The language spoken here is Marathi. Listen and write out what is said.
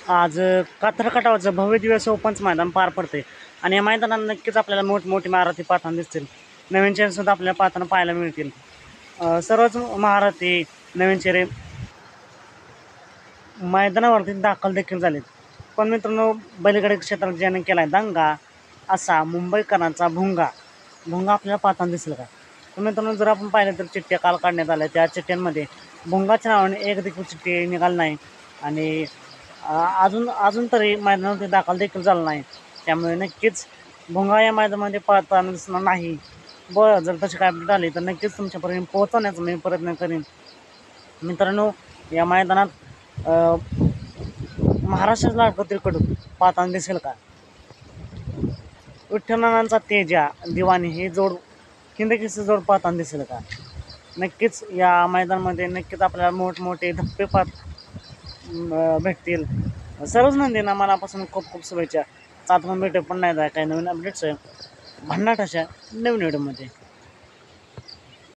आज कात्र कटावचं भव्य दिवस ओपनचं मैदान पार पडते आणि या मैदानात नक्कीच आपल्याला मोठमोठी महारथी पाहताना दिसतील. नवीन चेहरेसुद्धा आपल्याला पाहताना पाहायला मिळतील. सर्वच महारथी नवीन चेहरे मैदानावरती दाखल देखील झालेत. पण मित्रांनो, बैलगाडी क्षेत्रात ज्याने केला आहे दंगा असा मुंबईकरांचा भुंगा आपल्याला पाहताना दिसेल का? तर मित्रांनो, जर आपण पाहिलं तर चिठ्ठ्या काल काढण्यात आल्या, त्या चिठ्ठ्यांमध्ये भुंगाच्या नावाने एक देखील चिठ्ठी निघाली नाही आणि अजून तरी मैदानावरती दाखल देखील झाला नाही. त्यामुळे नक्कीच भुंगा या मैदानामध्ये पाहताना दिसणार नाही. जर तशी काय अपडेट आली तर नक्कीच तुमच्यापर्यंत पोहोचवण्याचा मी प्रयत्न करेन. मित्रांनो, या मैदानात महाराष्ट्राचा लाडका तिलकडू पाहताना दिसेल का? विठ्ठलनानांचा तेजा दिवाणी ही जोड हिंदकेसरी जोड पाहताना दिसेल का? नक्कीच या मैदानामध्ये नक्कीच आपल्याला मोठमोठे धप्पे भेटतील. सर्वच नंदींना मनापासून खूप खूप शुभेच्छा. सात भेटू पण नाही काही नवीन अपडेट्स भन्नाट अशा नवीन व्हिडिओमध्ये.